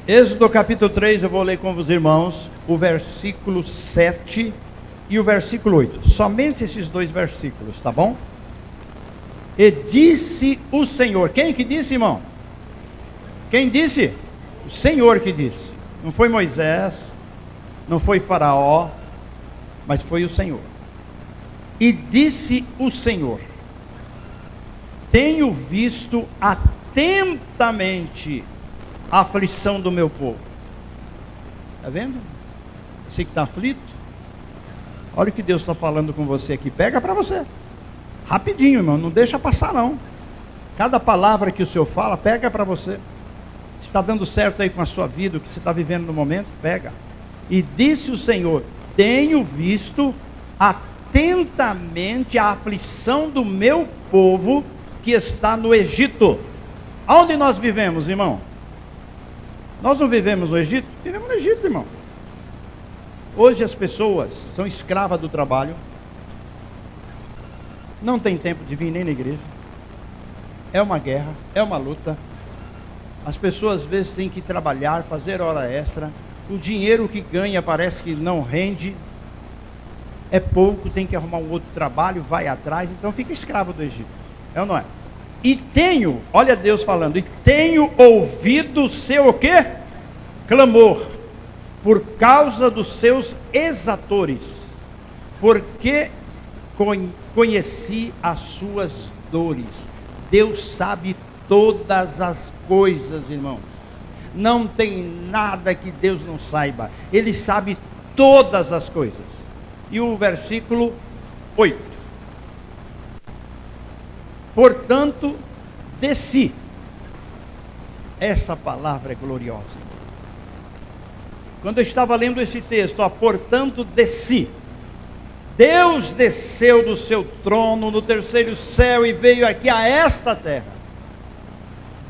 Êxodo capítulo 3, eu vou ler com os irmãos o versículo 7 e o versículo 8. Somente esses dois versículos, tá bom? E disse o Senhor. Quem que disse, irmão? Quem disse? O Senhor que disse. Não foi Moisés, não foi Faraó, mas foi o Senhor. E disse o Senhor: tenho visto atentamente a aflição do meu povo. Está vendo? Você que está aflito, olha o que Deus está falando com você aqui. Pega para você, rapidinho, irmão, não deixa passar não. Cada palavra que o Senhor fala, pega para você. Se está dando certo aí com a sua vida, o que você está vivendo no momento, pega. E disse o Senhor: tenho visto atentamente a aflição do meu povo que está no Egito. Aonde nós vivemos, irmão? Nós não vivemos no Egito? Vivemos no Egito, irmão. Hoje as pessoas são escravas do trabalho, não tem tempo de vir nem na igreja, é uma guerra, é uma luta. As pessoas às vezes têm que trabalhar, fazer hora extra, o dinheiro que ganha parece que não rende, é pouco, tem que arrumar um outro trabalho, vai atrás, então fica escravo do Egito, é ou não é? E tenho, olha Deus falando, e tenho ouvido o seu o quê? Clamor, por causa dos seus exatores, porque conheci as suas dores. Deus sabe todas as coisas, irmãos. Não tem nada que Deus não saiba. Ele sabe todas as coisas. E o versículo 8. Portanto, desci. Essa palavra é gloriosa. Quando eu estava lendo esse texto, portanto, desci. Deus desceu do seu trono no terceiro céu e veio aqui a esta terra.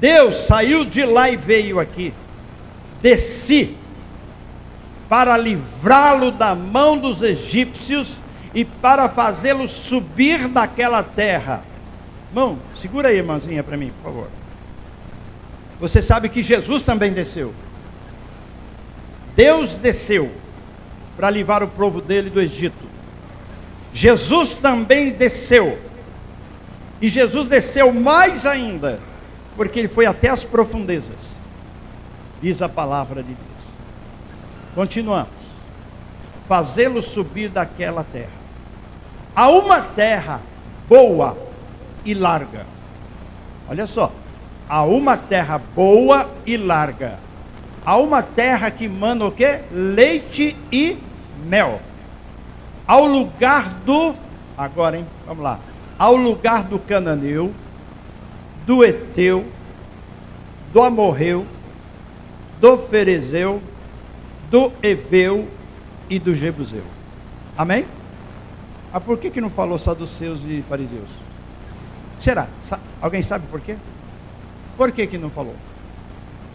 Deus saiu de lá e veio aqui. Desci para livrá-lo da mão dos egípcios e para fazê-lo subir daquela terra. Irmão, segura aí, irmãzinha, para mim, por favor. Você sabe que Jesus também desceu. Deus desceu para livrar o povo dele do Egito. Jesus também desceu. E Jesus desceu mais ainda, porque ele foi até as profundezas, diz a palavra de Deus. Continuamos. Fazê-lo subir daquela terra a uma terra boa e larga. Olha só, a uma terra boa e larga, a uma terra que manda o quê? Leite e mel. Ao lugar do, agora hein, vamos lá, ao lugar do cananeu, do Eteu, do Amorreu, do Ferezeu, do Eveu e do Jebuseu. Amém? Por que não falou saduceus e fariseus? Será? Alguém sabe por quê? Por que não falou?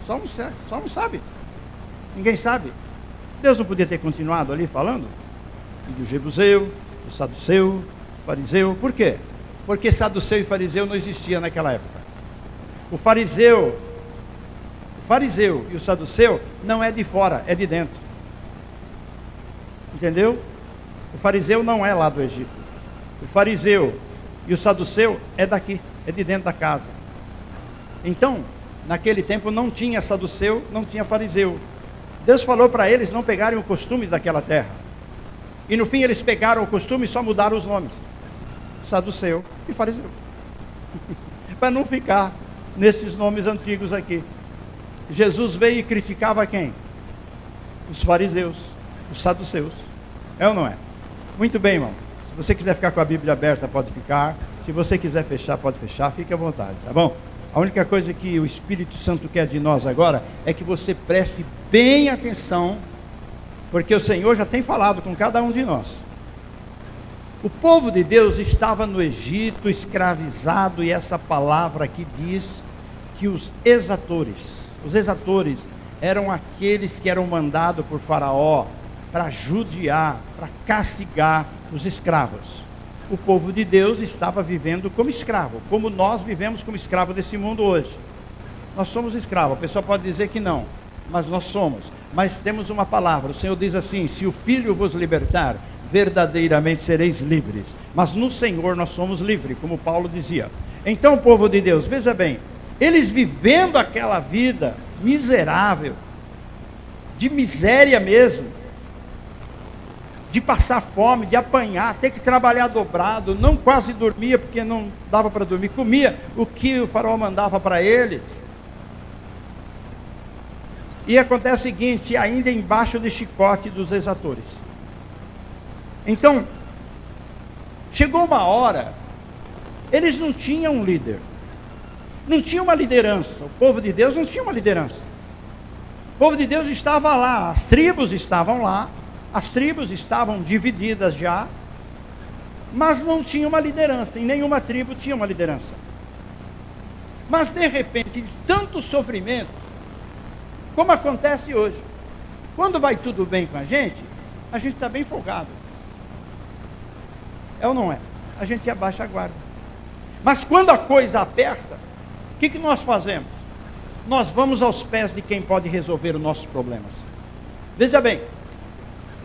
Só não sabe. Ninguém sabe. Deus não podia ter continuado ali falando? E do Jebuseu, do saduceu, do fariseu. Por quê? Porque saduceu e fariseu não existia naquela época. O fariseu e o saduceu não é de fora, é de dentro. Entendeu? O fariseu não é lá do Egito. O fariseu e o saduceu é daqui, é de dentro da casa. Então, naquele tempo não tinha saduceu, não tinha fariseu. Deus falou para eles não pegarem os costumes daquela terra. E no fim eles pegaram o costume e só mudaram os nomes. Saduceu e fariseu. Para não ficar nesses nomes antigos aqui. Jesus veio e criticava quem? Os fariseus, os saduceus. É ou não é? Muito bem, irmão. Se você quiser ficar com a Bíblia aberta, pode ficar. Se você quiser fechar, pode fechar. Fique à vontade, tá bom? A única coisa que o Espírito Santo quer de nós agora é que você preste bem atenção, porque o Senhor já tem falado com cada um de nós. O povo de Deus estava no Egito, escravizado, e essa palavra aqui diz que os exatores eram aqueles que eram mandados por Faraó para judiar, para castigar os escravos. O povo de Deus estava vivendo como escravo, como nós vivemos como escravo desse mundo hoje. Nós somos escravos. A pessoa pode dizer que não, mas nós somos. Mas temos uma palavra, o Senhor diz assim: se o Filho vos libertar, verdadeiramente sereis livres. Mas no Senhor nós somos livres, como Paulo dizia. Então o povo de Deus, veja bem, eles vivendo aquela vida miserável, de miséria mesmo, de passar fome, de apanhar, ter que trabalhar dobrado, não quase dormia, porque não dava para dormir, comia o que o faraó mandava para eles. E acontece o seguinte, ainda embaixo do chicote dos exatores. Então, chegou uma hora, eles não tinham um líder, não tinha uma liderança, o povo de Deus não tinha uma liderança. O povo de Deus estava lá, as tribos estavam lá, as tribos estavam divididas já, mas não tinha uma liderança, em nenhuma tribo tinha uma liderança. Mas de repente, de tanto sofrimento, como acontece hoje, quando vai tudo bem com a gente está bem folgado. É ou não é? A gente abaixa a guarda. Mas quando a coisa aperta, o que nós fazemos? Nós vamos aos pés de quem pode resolver os nossos problemas. Veja bem,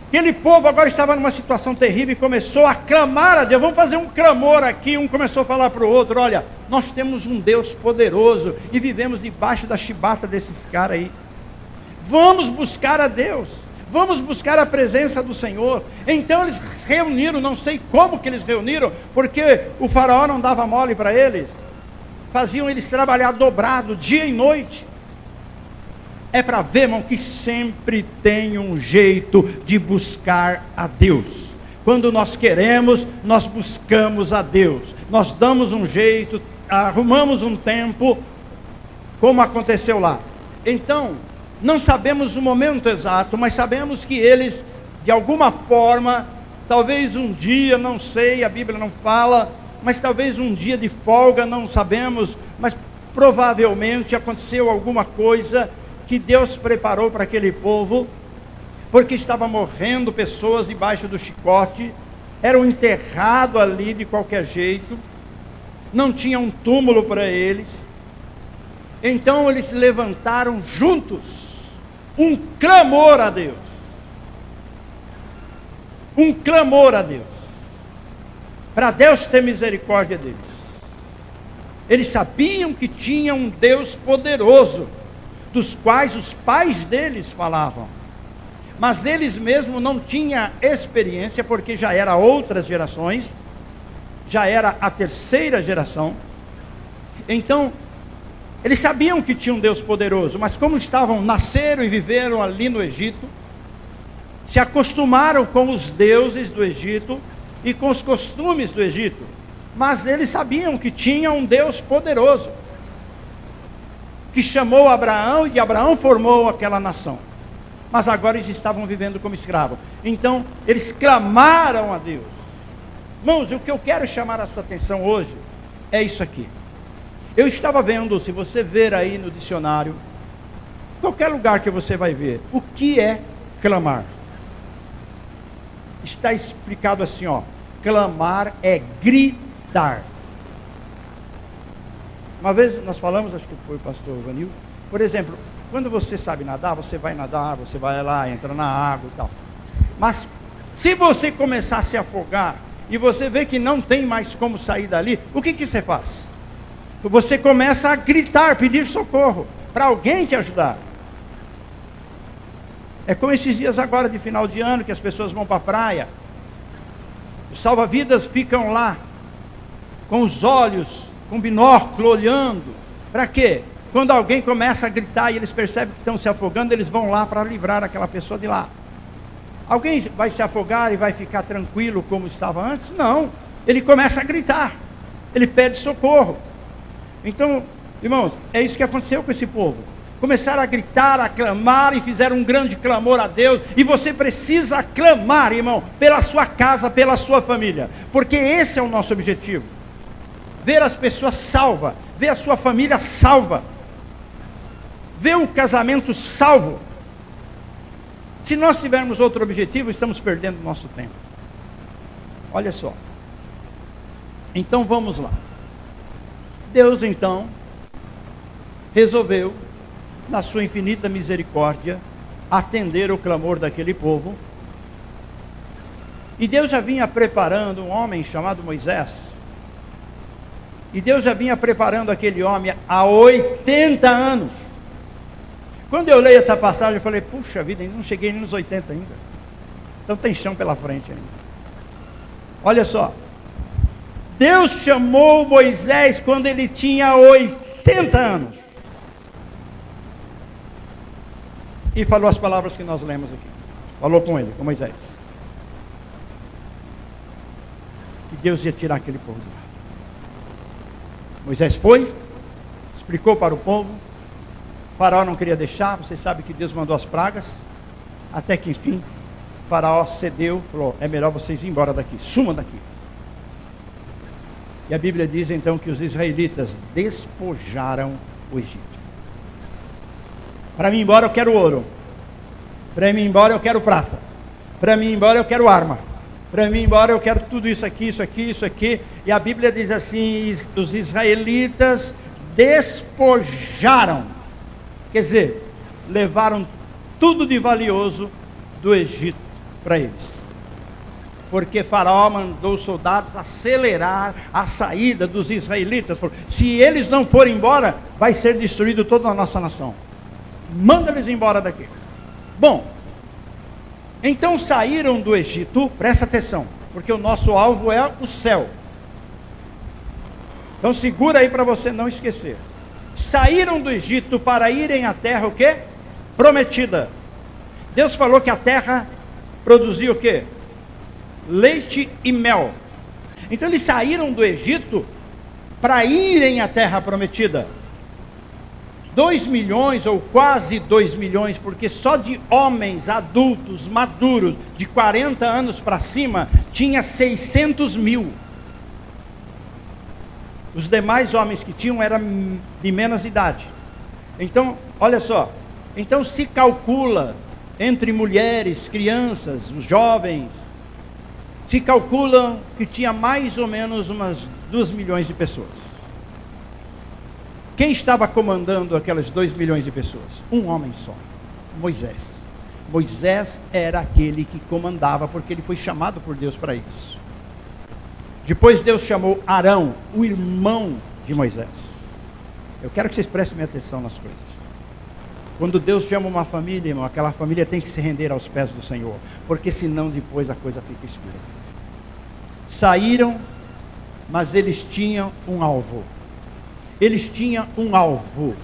aquele povo agora estava numa situação terrível e começou a clamar a Deus. Vamos fazer um clamor aqui. Um começou a falar para o outro: olha, nós temos um Deus poderoso e vivemos debaixo da chibata desses caras aí. Vamos buscar a Deus, vamos buscar a presença do Senhor. Então eles reuniram, não sei como que eles reuniram, porque o faraó não dava mole para eles, faziam eles trabalhar dobrado, dia e noite. É para ver, irmão, que sempre tem um jeito de buscar a Deus. Quando nós queremos, nós buscamos a Deus, nós damos um jeito, arrumamos um tempo, como aconteceu lá. Então, não sabemos o momento exato, mas sabemos que eles, de alguma forma, talvez um dia, não sei, a Bíblia não fala, mas talvez um dia de folga, não sabemos, mas provavelmente aconteceu alguma coisa que Deus preparou para aquele povo, porque estava morrendo pessoas debaixo do chicote, eram enterrados ali de qualquer jeito, não tinha um túmulo para eles. Então eles se levantaram juntos, um clamor a Deus, para Deus ter misericórdia deles. Eles sabiam que tinha um Deus poderoso, dos quais os pais deles falavam, mas eles mesmos não tinham experiência, porque já era outras gerações, já era a terceira geração. Então eles sabiam que tinha um Deus poderoso, mas como nasceram e viveram ali no Egito, se acostumaram com os deuses do Egito e com os costumes do Egito, mas eles sabiam que tinha um Deus poderoso, que chamou Abraão, e de Abraão formou aquela nação, mas agora eles estavam vivendo como escravos. Então eles clamaram a Deus. Irmãos, o que eu quero chamar a sua atenção hoje é isso aqui. Eu estava vendo, se você ver aí no dicionário, qualquer lugar que você vai ver, o que é clamar? Está explicado assim, ó: clamar é gritar. Uma vez nós falamos, acho que foi o pastor Vanil, por exemplo, quando você sabe nadar, você vai nadar, você vai lá, entra na água e tal. Mas se você começar a se afogar e você vê que não tem mais como sair dali, o que você faz? Você começa a gritar, pedir socorro, para alguém te ajudar. É como esses dias agora de final de ano, que as pessoas vão para a praia, os salva-vidas ficam lá, com os olhos, com binóculo, olhando, para quê? Quando alguém começa a gritar e eles percebem que estão se afogando, eles vão lá para livrar aquela pessoa de lá. Alguém vai se afogar e vai ficar tranquilo como estava antes? Não, ele começa a gritar, ele pede socorro. Então, irmãos, é isso que aconteceu com esse povo. Começaram a gritar, a clamar, e fizeram um grande clamor a Deus. E você precisa clamar, irmão, pela sua casa, pela sua família, porque esse é o nosso objetivo: ver as pessoas salvas, ver a sua família salva, ver o casamento salvo. Se nós tivermos outro objetivo, estamos perdendo o nosso tempo. Olha só. Então vamos lá. Deus então resolveu na sua infinita misericórdia, atender o clamor daquele povo. E Deus já vinha preparando um homem chamado Moisés. E Deus já vinha preparando aquele homem há 80 anos. Quando eu leio essa passagem, eu falei, puxa vida, não cheguei nem nos 80 ainda. Então tem chão pela frente ainda. Olha só. Deus chamou Moisés quando ele tinha 80 anos. E falou as palavras que nós lemos aqui. Falou com ele, com Moisés. Que Deus ia tirar aquele povo de lá. Moisés foi, explicou para o povo. O faraó não queria deixar, vocês sabem que Deus mandou as pragas. Até que enfim, o faraó cedeu, falou, é melhor vocês ir embora daqui, sumam daqui. E a Bíblia diz então que os israelitas despojaram o Egito. Para mim ir embora eu quero ouro. Para mim ir embora eu quero prata. Para mim ir embora eu quero arma. Para mim ir embora eu quero tudo isso aqui, isso aqui, isso aqui. E a Bíblia diz assim, os israelitas despojaram. Quer dizer, levaram tudo de valioso do Egito para eles. Porque Faraó mandou os soldados acelerar a saída dos israelitas. Falou, se eles não forem embora, vai ser destruído toda a nossa nação. Manda eles embora daqui. Bom, então saíram do Egito, presta atenção, porque o nosso alvo é o céu. Então segura aí para você não esquecer. Saíram do Egito para irem à terra o quê? Prometida. Deus falou que a terra produzia o quê? Leite e mel. Então eles saíram do Egito para irem à terra prometida. 2 milhões ou quase 2 milhões, porque só de homens adultos, maduros, de 40 anos para cima, tinha 600 mil. Os demais homens que tinham eram de menos idade. Então, olha só, então se calcula entre mulheres, crianças, os jovens, se calculam que tinha mais ou menos umas 2 milhões de pessoas. Quem estava comandando aquelas 2 milhões de pessoas? Um homem só, Moisés. Moisés era aquele que comandava, porque ele foi chamado por Deus para isso. Depois Deus chamou Arão, o irmão de Moisés. Eu quero que vocês prestem minha atenção nas coisas. Quando Deus chama uma família, irmão, aquela família tem que se render aos pés do Senhor, porque senão depois a coisa fica escura. Saíram, mas eles tinham um alvo. Eles tinham um alvo.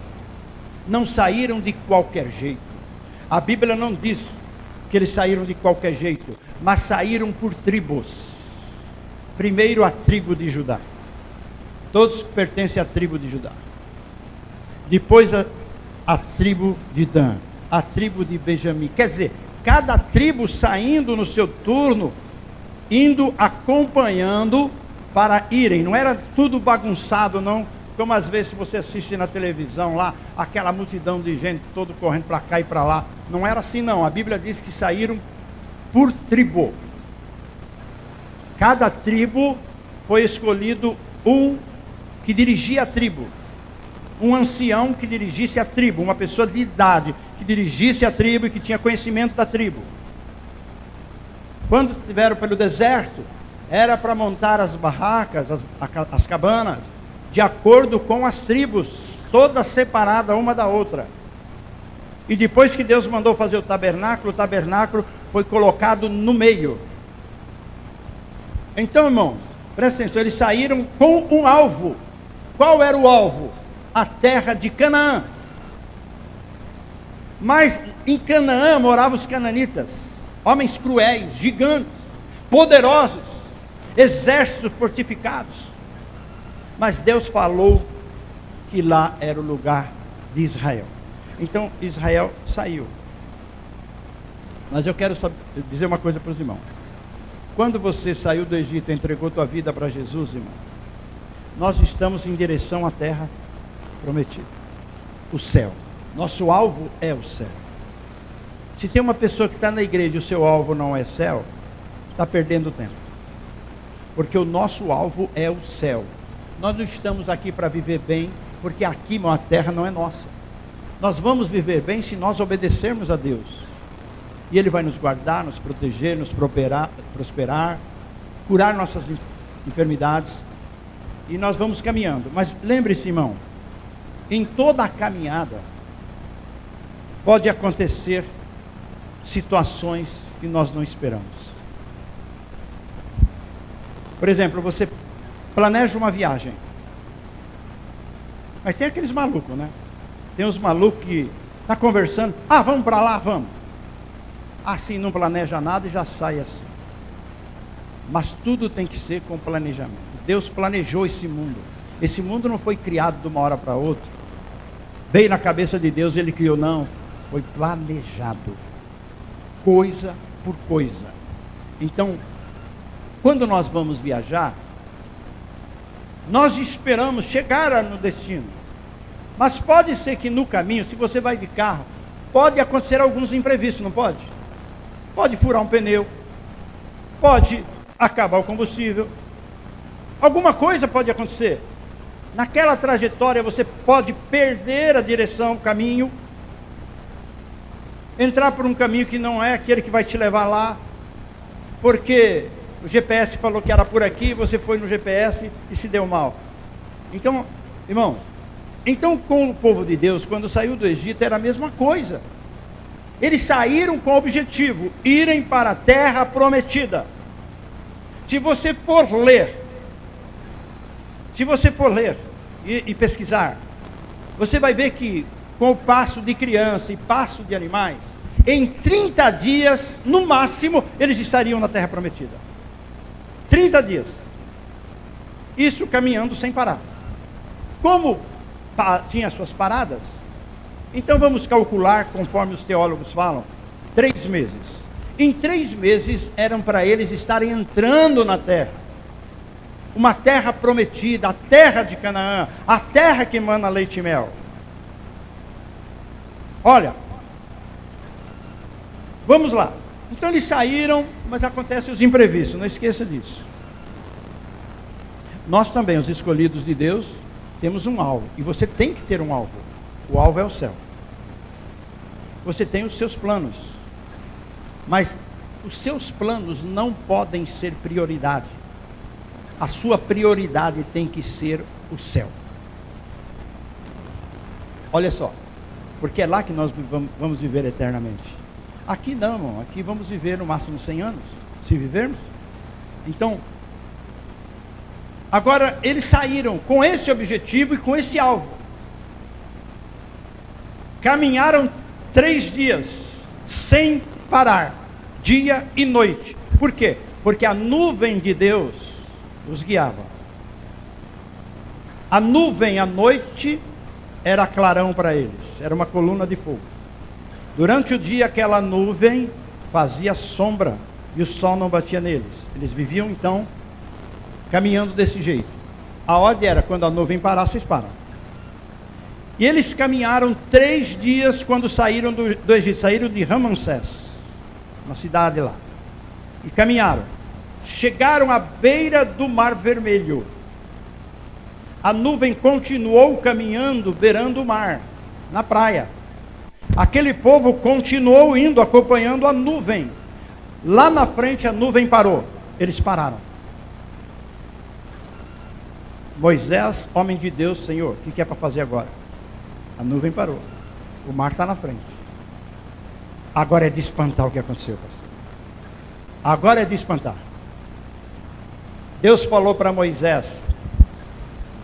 Não saíram de qualquer jeito. A Bíblia não diz que eles saíram de qualquer jeito, mas saíram por tribos. Primeiro a tribo de Judá. Todos pertencem à tribo de Judá. Depois a tribo de Dan, a tribo de Benjamim. Quer dizer, cada tribo saindo no seu turno, indo acompanhando para irem. Não era tudo bagunçado, não. Como às vezes você assiste na televisão lá, aquela multidão de gente todo correndo para cá e para lá. Não era assim não, a Bíblia diz que saíram por tribo. Cada tribo foi escolhido um que dirigia a tribo. Um ancião que dirigisse a tribo, uma pessoa de idade que dirigisse a tribo e que tinha conhecimento da tribo. Quando estiveram pelo deserto, era para montar as barracas, as cabanas, de acordo com as tribos, todas separadas uma da outra. E depois que Deus mandou fazer o tabernáculo foi colocado no meio. Então, irmãos, presta atenção, eles saíram com um alvo. Qual era o alvo? A terra de Canaã. Mas em Canaã moravam os cananitas, homens cruéis, gigantes, poderosos, exércitos fortificados. Mas Deus falou que lá era o lugar de Israel. Então Israel saiu. Mas eu quero dizer uma coisa para os irmãos. Quando você saiu do Egito e entregou tua vida para Jesus, irmão, nós estamos em direção à terra prometida, o céu. Nosso alvo é o céu. Se tem uma pessoa que está na igreja e o seu alvo não é céu, está perdendo tempo. Porque o nosso alvo é o céu. Nós não estamos aqui para viver bem, porque aqui a terra não é nossa. Nós vamos viver bem se nós obedecermos a Deus. E Ele vai nos guardar, nos proteger, nos prosperar, curar nossas enfermidades. E nós vamos caminhando. Mas lembre-se, irmão, em toda a caminhada, pode acontecer situações que nós não esperamos. Por exemplo, você planeja uma viagem. Mas tem aqueles malucos, né? Tem uns malucos que estão conversando. Ah, vamos para lá, vamos. Assim, não planeja nada e já sai assim. Mas tudo tem que ser com planejamento. Deus planejou esse mundo. Esse mundo não foi criado de uma hora para outra. Veio na cabeça de Deus, Ele criou, não. Foi planejado. Coisa por coisa. Então, quando nós vamos viajar, nós esperamos chegar no destino. Mas pode ser que no caminho, se você vai de carro, pode acontecer alguns imprevistos, não pode? Pode furar um pneu, pode acabar o combustível, alguma coisa pode acontecer. Naquela trajetória você pode perder a direção, o caminho, entrar por um caminho que não é aquele que vai te levar lá, porque o GPS falou que era por aqui, você foi no GPS e se deu mal. Então, irmãos, com o povo de Deus, quando saiu do Egito, era a mesma coisa. Eles saíram com o objetivo, irem para a terra prometida. Se você for ler e pesquisar, você vai ver que com o passo de criança e passo de animais, em 30 dias, no máximo, eles estariam na terra prometida. 30 dias. Isso caminhando sem parar. Como tinha suas paradas, então vamos calcular, conforme os teólogos falam, 3 meses. Em 3 meses eram para eles estarem entrando na terra. Uma terra prometida, a terra de Canaã, a terra que emana leite e mel. Olha, vamos lá. Então eles saíram, mas acontecem os imprevistos, não esqueça disso. Nós também, os escolhidos de Deus, temos um alvo. E você tem que ter um alvo. O alvo é o céu. Você tem os seus planos. Mas os seus planos não podem ser prioridade. A sua prioridade tem que ser o céu. Olha só. Porque é lá que nós vamos viver eternamente. Aqui não, irmão. Aqui vamos viver no máximo 100 anos, se vivermos. Então, agora eles saíram com esse objetivo e com esse alvo. Caminharam 3 dias, sem parar, dia e noite. Por quê? Porque a nuvem de Deus os guiava. A nuvem à noite era clarão para eles, era uma coluna de fogo. Durante o dia aquela nuvem fazia sombra e o sol não batia neles. Eles viviam então caminhando desse jeito. A ordem era, quando a nuvem parar, vocês param. E eles caminharam 3 dias quando saíram do Egito, saíram de Ramsés, uma cidade lá. E caminharam. Chegaram à beira do Mar Vermelho. A nuvem continuou caminhando, beirando o mar, na praia. Aquele povo continuou indo, acompanhando a nuvem. Lá na frente a nuvem parou. Eles pararam. Moisés, homem de Deus, Senhor, o que é para fazer agora? A nuvem parou. O mar está na frente. Agora é de espantar o que aconteceu, pastor. Agora é de espantar. Deus falou para Moisés: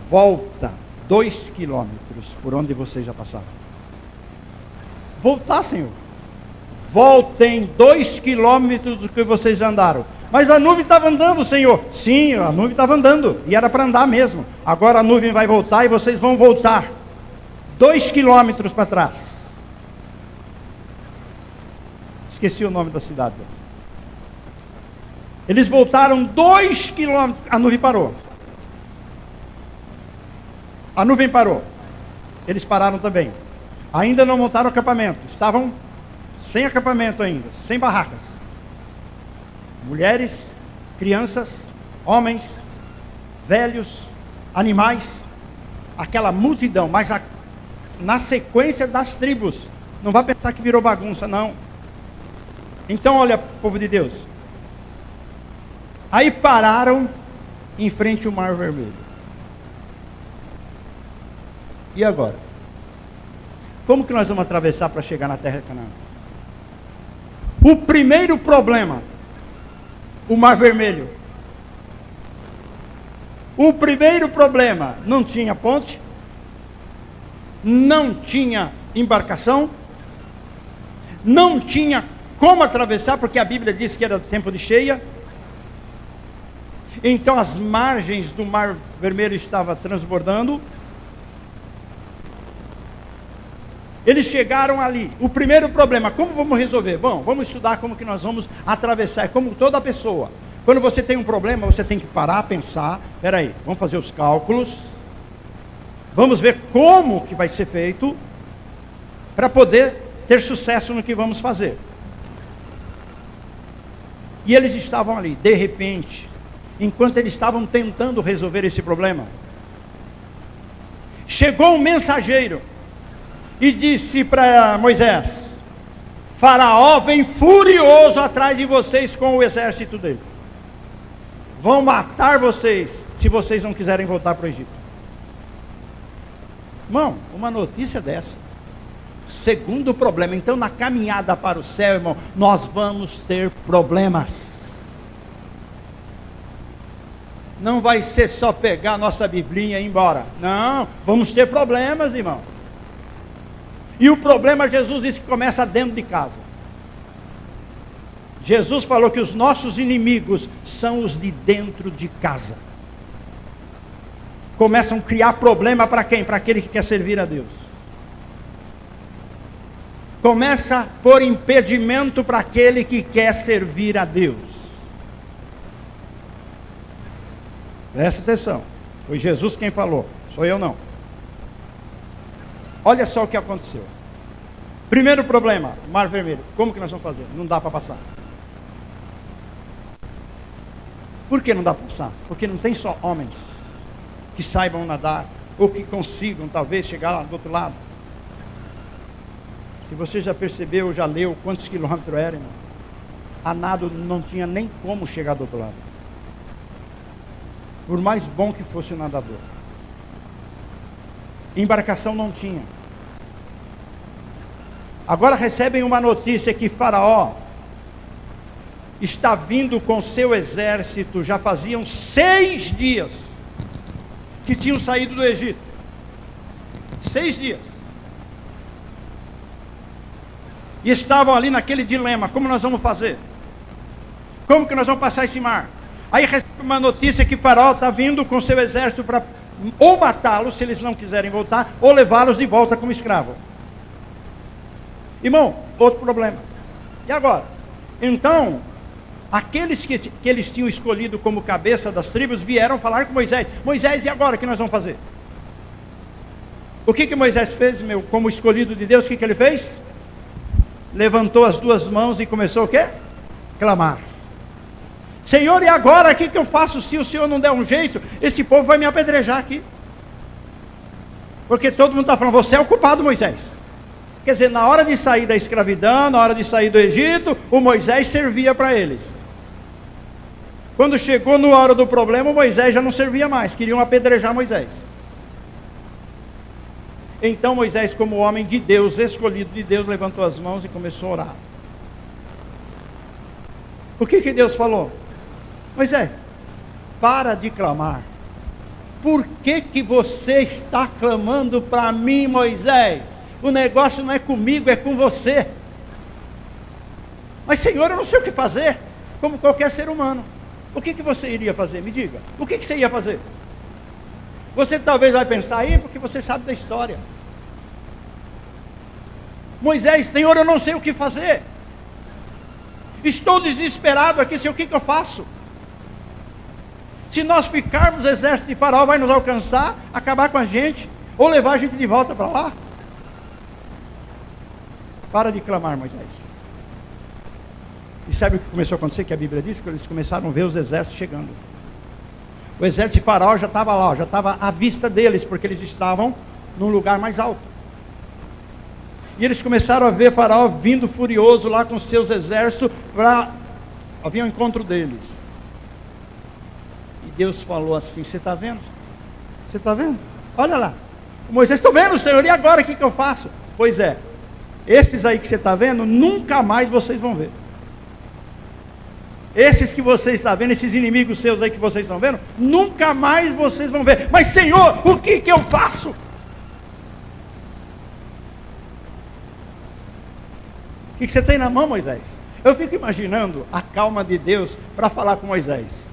volta 2 quilômetros por onde vocês já passaram. Voltar, Senhor. Voltem 2 quilômetros do que vocês já andaram. Mas a nuvem estava andando, Senhor. Sim, a nuvem estava andando. E era para andar mesmo. Agora a nuvem vai voltar e vocês vão voltar 2 quilômetros para trás. Esqueci o nome da cidade. Eles voltaram 2 quilômetros. A nuvem parou. A nuvem parou. Eles pararam também. Ainda não montaram acampamento. Estavam sem acampamento ainda, sem barracas. Mulheres, crianças, homens, velhos, animais, aquela multidão. Mas na sequência das tribos. Não vai pensar que virou bagunça, não. Então, olha, povo de Deus. Aí pararam em frente ao Mar Vermelho. E agora? Como que nós vamos atravessar para chegar na terra de Canaã? O primeiro problema, o Mar Vermelho. O primeiro problema, não tinha ponte, não tinha embarcação, não tinha como atravessar, porque a Bíblia diz que era tempo de cheia. Então as margens do Mar Vermelho estavam transbordando. Eles chegaram ali. O primeiro problema, como vamos resolver? Bom, vamos estudar como que nós vamos atravessar. Como toda pessoa. Quando você tem um problema, você tem que parar, pensar. Espera aí, vamos fazer os cálculos. Vamos ver como que vai ser feito para poder ter sucesso no que vamos fazer. E eles estavam ali, de repente, enquanto eles estavam tentando resolver esse problema, chegou um mensageiro e disse para Moisés: Faraó vem furioso atrás de vocês com o exército dele. Vão matar vocês se vocês não quiserem voltar para o Egito. Irmão, uma notícia dessa. Segundo problema. Então, na caminhada para o céu, irmão, nós vamos ter problemas. Não vai ser só pegar nossa Biblinha e ir embora. Não, vamos ter problemas, irmão. E o problema, Jesus disse que começa dentro de casa. Jesus falou que os nossos inimigos são os de dentro de casa. Começam a criar problema para quem? Para aquele que quer servir a Deus. Começa a pôr impedimento para aquele que quer servir a Deus. Presta atenção. Foi Jesus quem falou, sou eu não. Olha só o que aconteceu. Primeiro problema, Mar Vermelho. Como que nós vamos fazer? Não dá para passar. Por que não dá para passar? Porque não tem só homens que saibam nadar, ou que consigam talvez chegar lá do outro lado. Se você já percebeu, já leu quantos quilômetros eram, irmão, a nado não tinha nem como chegar do outro lado. Por mais bom que fosse o nadador. Embarcação não tinha. Agora recebem uma notícia que Faraó está vindo com seu exército. Já faziam 6 dias que tinham saído do Egito. 6 dias. E estavam ali naquele dilema: como nós vamos fazer? Como que nós vamos passar esse mar? Aí recebe uma notícia que Faraó está vindo com seu exército para ou matá-los, se eles não quiserem voltar, ou levá-los de volta como escravo. Irmão, outro problema. E agora? Então, aqueles que eles tinham escolhido como cabeça das tribos vieram falar com Moisés: Moisés, e agora o que nós vamos fazer? O que Moisés fez, como escolhido de Deus? O que ele fez? Levantou as 2 mãos e começou o quê? Clamar: Senhor, e agora o que eu faço? Se o Senhor não der um jeito, esse povo vai me apedrejar aqui. Porque todo mundo está falando: você é o culpado, Moisés. Quer dizer, na hora de sair da escravidão, na hora de sair do Egito, o Moisés servia para eles. Quando chegou na hora do problema, o Moisés já não servia mais, queriam apedrejar Moisés. Então Moisés, como homem de Deus, escolhido de Deus, levantou as mãos e começou a orar. O que Deus falou? Moisés, para de clamar. Por que você está clamando para mim, Moisés? O negócio não é comigo, é com você. Mas Senhor, eu não sei o que fazer. Como qualquer ser humano. O que você iria fazer? Me diga. O que você ia fazer? Você talvez vai pensar aí, porque você sabe da história. Moisés: Senhor, eu não sei o que fazer. Estou desesperado aqui, Senhor, o que eu faço? Se nós ficarmos, o exército de Faraó vai nos alcançar, acabar com a gente, ou levar a gente de volta para lá. Para de clamar, Moisés. E sabe o que começou a acontecer? Que a Bíblia diz que eles começaram a ver os exércitos chegando. O exército de Faraó já estava lá, já estava à vista deles, porque eles estavam num lugar mais alto. e eles começaram a ver Faraó vindo furioso lá com seus exércitos para havia um encontro deles. E Deus falou assim: você está vendo? Você está vendo? Olha lá. O Moisés: estou vendo, Senhor, e agora o que eu faço? Pois é, esses aí que você está vendo, nunca mais vocês vão ver. Esses que você está vendo, esses inimigos seus aí que vocês estão vendo, nunca mais vocês vão ver. Mas Senhor, o que eu faço? O que você tem na mão, Moisés? Eu fico imaginando a calma de Deus para falar com Moisés.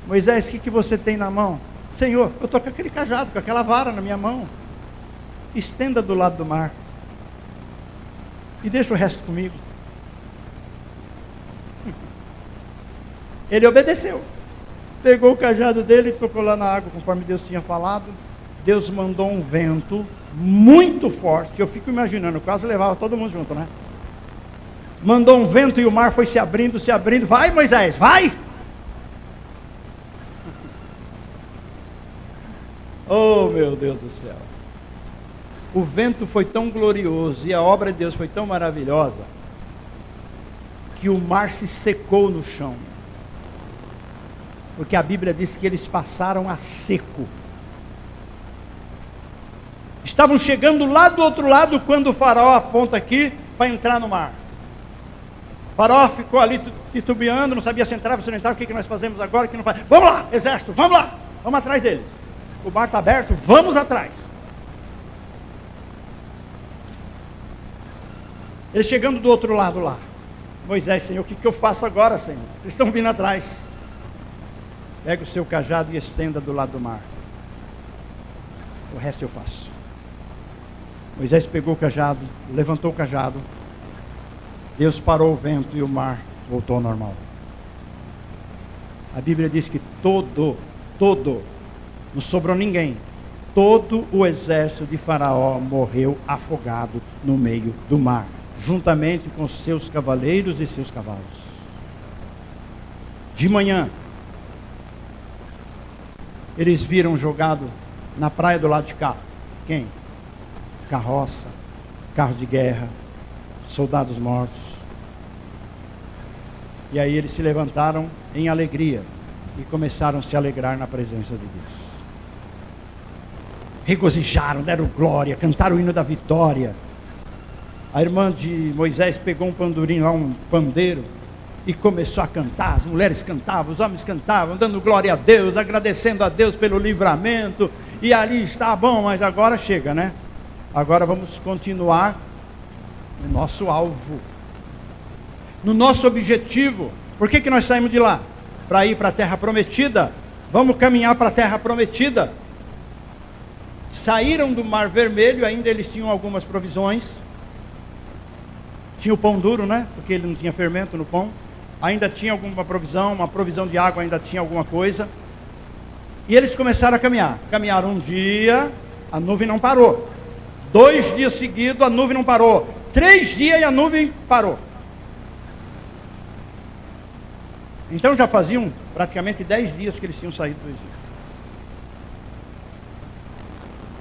Moisés, o que você tem na mão? Senhor, eu estou com aquele cajado, com aquela vara na minha mão. Estenda do lado do mar e deixa o resto comigo. Ele obedeceu, pegou o cajado dele e tocou lá na água, conforme Deus tinha falado. Deus mandou um vento muito forte, eu fico imaginando, quase levava todo mundo junto, né? Mandou um vento e o mar foi se abrindo, vai Moisés, vai! Oh meu Deus do céu! O vento foi tão glorioso e a obra de Deus foi tão maravilhosa, que o mar se secou no chão, porque a Bíblia diz que eles passaram a seco. Estavam chegando lá do outro lado, quando o faraó aponta aqui para entrar no mar. O faraó ficou ali titubeando, não sabia se entrava, se não entrava. O que nós fazemos agora? Que não faz? Vamos lá, exército, vamos lá, vamos atrás deles. O mar está aberto, vamos atrás. Eles chegando do outro lado lá. Moisés: Senhor, o que eu faço agora, Senhor? Eles estão vindo atrás. Pega o seu cajado e estenda do lado do mar. O resto eu faço. Moisés pegou o cajado, levantou o cajado. Deus parou o vento e o mar voltou ao normal. A Bíblia diz que não sobrou ninguém. Todo o exército de Faraó morreu afogado no meio do mar, juntamente com seus cavaleiros e seus cavalos. De manhã, eles viram jogado na praia do lado de cá. Quem? Carroça, carro de guerra, soldados mortos. E aí eles se levantaram em alegria e começaram a se alegrar na presença de Deus. Regozijaram, deram glória, cantaram o hino da vitória. A irmã de Moisés pegou um pandurim lá, um pandeiro, e começou a cantar. As mulheres cantavam, os homens cantavam, dando glória a Deus, agradecendo a Deus pelo livramento. E ali está bom, mas agora chega, né? Agora vamos continuar no nosso alvo, no nosso objetivo. Por que nós saímos de lá? Para ir para a terra prometida. Vamos caminhar para a terra prometida. Saíram do Mar Vermelho, ainda eles tinham algumas provisões. Tinha o pão duro, né? Porque ele não tinha fermento no pão. Ainda tinha alguma provisão, uma provisão de água, ainda tinha alguma coisa. E eles começaram a caminhar. Caminharam um dia, a nuvem não parou. 2 dias seguidos, a nuvem não parou. 3 dias e a nuvem parou. Então já faziam praticamente 10 dias que eles tinham saído do Egito.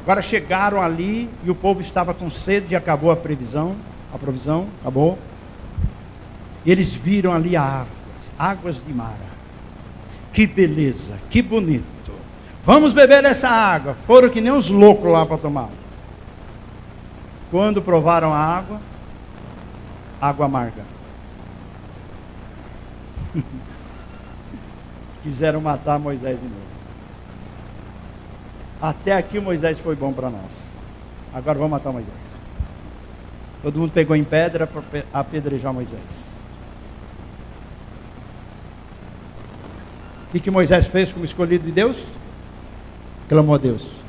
Agora chegaram ali e o povo estava com sede e acabou a provisão, acabou. E eles viram ali águas de Mara. Que beleza, que bonito. Vamos beber dessa água. Foram que nem uns loucos lá para tomar. Quando provaram a água amarga. Quiseram matar Moisés de novo. Até aqui o Moisés foi bom para nós. Agora vamos matar Moisés. Todo mundo pegou em pedra para apedrejar Moisés. O que Moisés fez como escolhido de Deus? Clamou a Deus.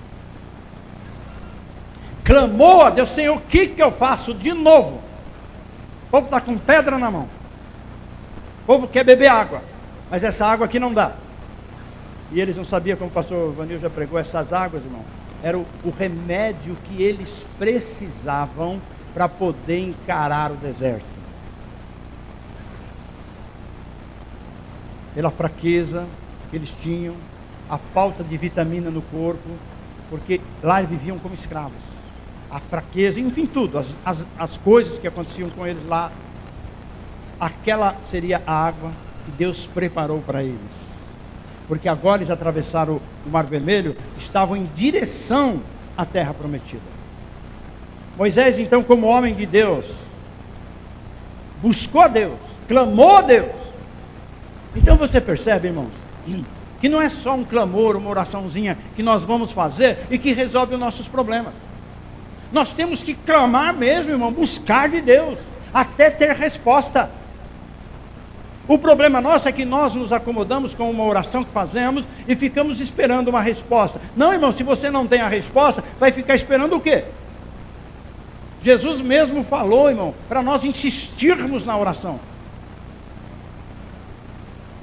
Clamou a Deus: Senhor, o que eu faço de novo? O povo está com pedra na mão. O povo quer beber água, mas essa água aqui não dá. E eles não sabiam, como o pastor Vanil já pregou, essas águas, irmão, era o remédio que eles precisavam para poder encarar o deserto. Pela fraqueza que eles tinham, a falta de vitamina no corpo, porque lá eles viviam como escravos. a fraqueza, enfim, tudo, as coisas que aconteciam com eles lá, aquela seria a água que Deus preparou para eles. Porque agora eles atravessaram o Mar Vermelho, estavam em direção à terra prometida. Moisés, então, como homem de Deus, buscou a Deus, clamou a Deus. Então você percebe, irmãos, que não é só um clamor, uma oraçãozinha que nós vamos fazer e que resolve os nossos problemas. Nós temos que clamar mesmo, irmão, buscar de Deus, até ter resposta. O problema nosso é que nós nos acomodamos com uma oração que fazemos e ficamos esperando uma resposta. Não, irmão, se você não tem a resposta, vai ficar esperando o quê? Jesus mesmo falou, irmão, para nós insistirmos na oração.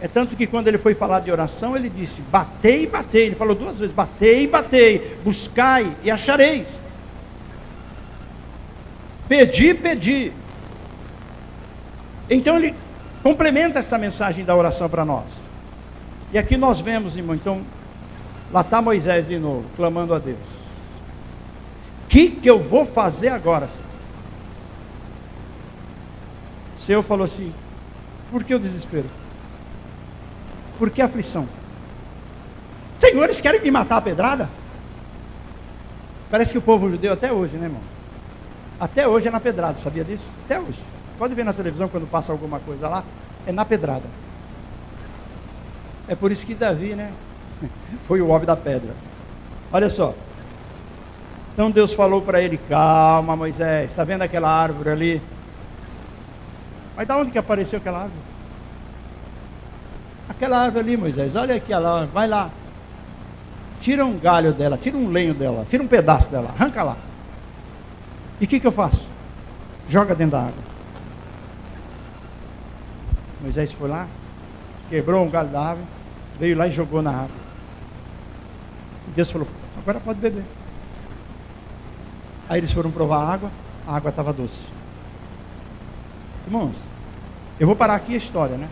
É tanto que quando ele foi falar de oração, ele disse, batei e batei. Ele falou 2 vezes, batei e batei, buscai e achareis. Pedi, pedi. Então ele complementa essa mensagem da oração para nós. E aqui nós vemos, irmão, então, lá está Moisés de novo, clamando a Deus. O que eu vou fazer agora, Senhor? O Senhor falou assim, por que o desespero? Por que a aflição? Senhor, eles querem me matar a pedrada? Parece que o povo judeu até hoje, né, irmão? Até hoje é na pedrada, sabia disso? Até hoje. Pode ver na televisão quando passa alguma coisa lá, é na pedrada. É por isso que Davi, né, foi o homem da pedra. Olha só. Então Deus falou para ele, calma Moisés, está vendo aquela árvore ali? Mas da onde que apareceu aquela árvore? Aquela árvore ali, Moisés, olha aqui, ela, vai lá. Tira um galho dela, tira um lenho dela, tira um pedaço dela, arranca lá. E o que eu faço? Joga dentro da água. Moisés foi lá, quebrou um galho da árvore, veio lá e jogou na água. E Deus falou, agora pode beber. Aí eles foram provar a água estava doce. Irmãos, eu vou parar aqui a história, né?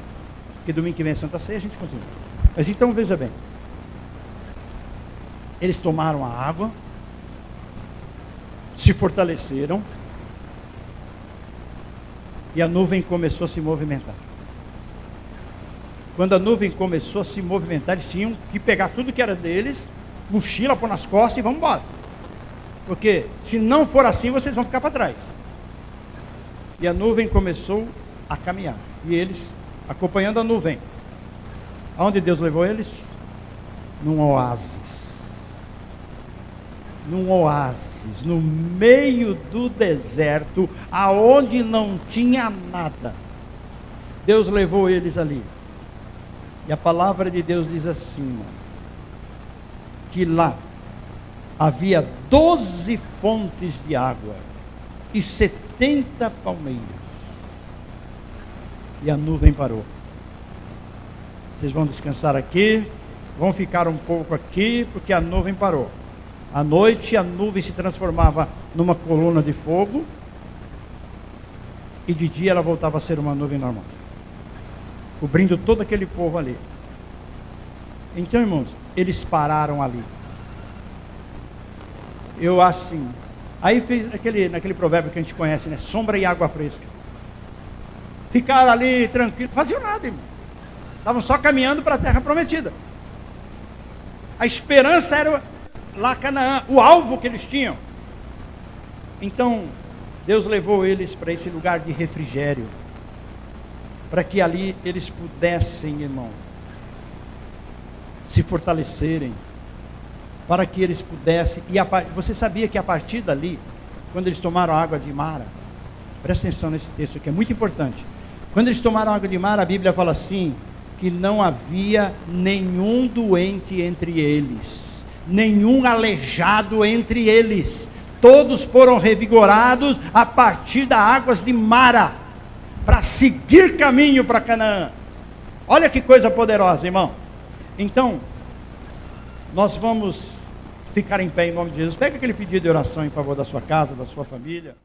Porque domingo que vem é Santa Ceia, a gente continua. Mas então veja bem. Eles tomaram a água, se fortaleceram, e a nuvem começou a se movimentar. Quando a nuvem começou a se movimentar, eles tinham que pegar tudo que era deles, mochila, pôr nas costas e vamos embora. Porque se não for assim, vocês vão ficar para trás. E a nuvem começou a caminhar. E eles acompanhando a nuvem. Aonde Deus levou eles? Num oásis. Num oásis, no meio do deserto, aonde não tinha nada. Deus levou eles ali. E a palavra de Deus diz assim, que lá havia 12 fontes de água e 70 palmeiras. E a nuvem parou. Vocês vão descansar aqui, vão ficar um pouco aqui, porque a nuvem parou. À noite a nuvem se transformava numa coluna de fogo, e de dia ela voltava a ser uma nuvem normal, cobrindo todo aquele povo ali. Então, irmãos, eles pararam ali. Eu acho assim, aí fez naquele provérbio que a gente conhece, né? Sombra e água fresca. Ficaram ali tranquilos, faziam nada, irmão. Estavam só caminhando para a terra prometida. A esperança era lá Canaã, o alvo que eles tinham. Então, Deus levou eles para esse lugar de refrigério, para que ali eles pudessem, irmão, se fortalecerem, para que eles pudessem, você sabia que a partir dali, quando eles tomaram a água de Mara, presta atenção nesse texto que é muito importante, quando eles tomaram a água de Mara, a Bíblia fala assim, que não havia nenhum doente entre eles, nenhum aleijado entre eles, todos foram revigorados a partir das águas de Mara, para seguir caminho para Canaã. Olha que coisa poderosa, irmão. Então, nós vamos ficar em pé em nome de Jesus. Pega aquele pedido de oração em favor da sua casa, da sua família.